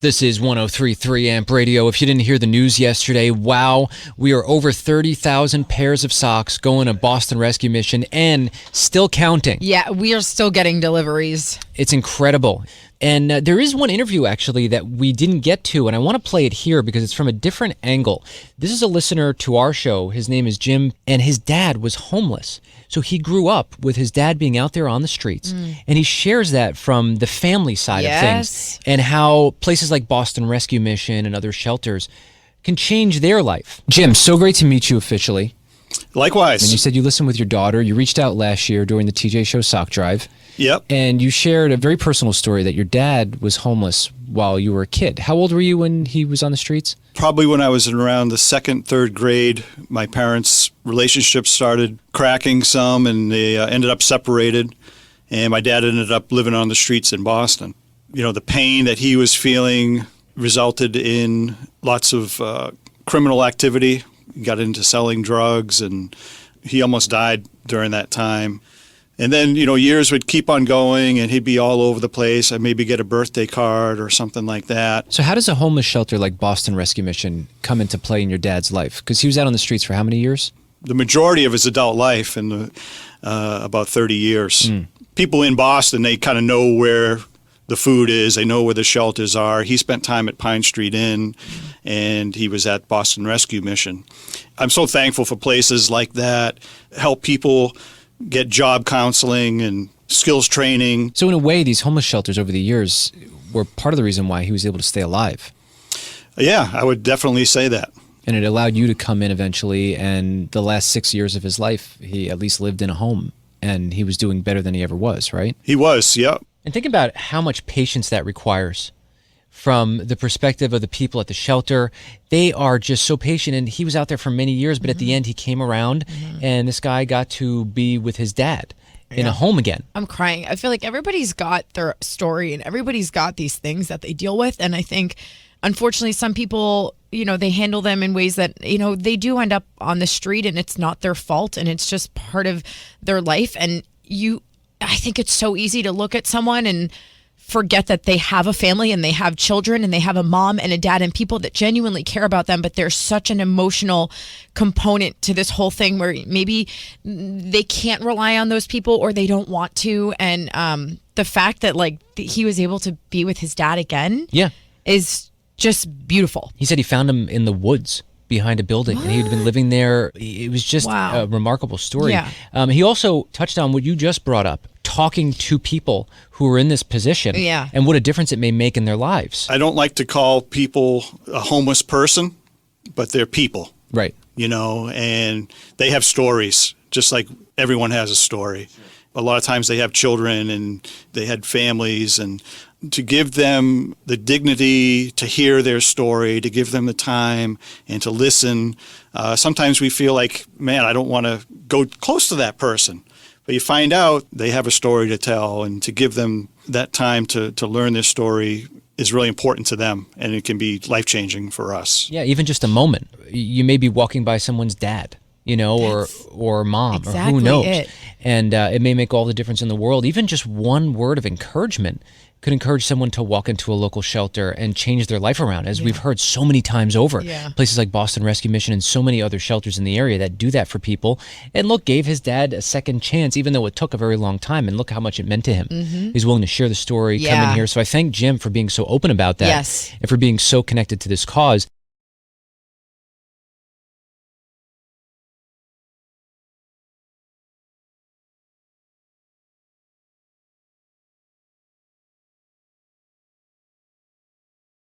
This is 103.3 Amp Radio. If you didn't hear the news yesterday, wow, we are over 30,000 pairs of socks going to Boston Rescue Mission and still counting. Yeah, we are still getting deliveries. It's incredible. And there is one interview, actually, that we didn't get to, and I want to play it here because it's from a different angle. This is a listener to our show. His name is Jim, and his dad was homeless. So he grew up with his dad being out there on the streets, and he shares that from the family side of things and how places like Boston Rescue Mission and other shelters can change their life. Jim, so great to meet you officially. Likewise. And you said you listened with your daughter. You reached out last year during the TJ Show sock drive. Yep. And you shared a very personal story that your dad was homeless while you were a kid. How old were you when he was on the streets? Probably when I was in around the second, third grade. My parents' relationship started cracking some, and they ended up separated. And my dad ended up living on the streets in Boston. You know, the pain that he was feeling resulted in lots of criminal activity. He got into selling drugs, and he almost died during that time. And then, you know, years would keep on going, and he'd be all over the place. I'd maybe get a birthday card or something like that. So how does a homeless shelter like Boston Rescue Mission come into play in your dad's life? Because he was out on the streets for how many years? The majority of his adult life, in about 30 years. People in Boston, they kind of know where the food is. They know where the shelters are. He spent time at Pine Street Inn, and he was at Boston Rescue Mission. I'm so thankful for places like that, help people get job counseling and skills training. So in a way, these homeless shelters over the years were part of the reason why he was able to stay alive. Yeah, I would definitely say that. And it allowed you to come in eventually, and the last 6 years of his life, he at least lived in a home, and he was doing better than he ever was, right? He was, yeah. And think about how much patience that requires from the perspective of the people at the shelter. They are just so patient, and he was out there for many years, but at the end he came around, and this guy got to be with his dad in a home again. I'm crying. I feel like everybody's got their story, and everybody's got these things that they deal with, and I think, unfortunately, some people, you know, they handle them in ways that, you know, they do end up on the street, and it's not their fault, and it's just part of their life. And I think it's so easy to look at someone and forget that they have a family and they have children and they have a mom and a dad and people that genuinely care about them. But there's such an emotional component to this whole thing where maybe they can't rely on those people or they don't want to. And the fact that he was able to be with his dad again is just beautiful. He said he found him in the woods behind a building, and he'd been living there. It was just a remarkable story. Yeah. He also touched on what you just brought up, talking to people who are in this position and what a difference it may make in their lives. I don't like to call people a homeless person, but they're people. Right. You know, and they have stories, just like everyone has a story. A lot of times they have children and they had families, and to give them the dignity to hear their story, to give them the time and to listen. Sometimes we feel like, man, I don't want to go close to that person. But you find out they have a story to tell, and to give them that time to learn their story is really important to them, and it can be life-changing for us. Yeah, even just a moment. You may be walking by someone's dad, you know, or mom, or who knows. And it may make all the difference in the world. Even just one word of encouragement could encourage someone to walk into a local shelter and change their life around, as we've heard so many times over. Places like Boston Rescue Mission and so many other shelters in the area that do that for people. And look, gave his dad a second chance, even though it took a very long time, and look how much it meant to him. He's willing to share the story, come in here. So I thank Jim for being so open about that and for being so connected to this cause.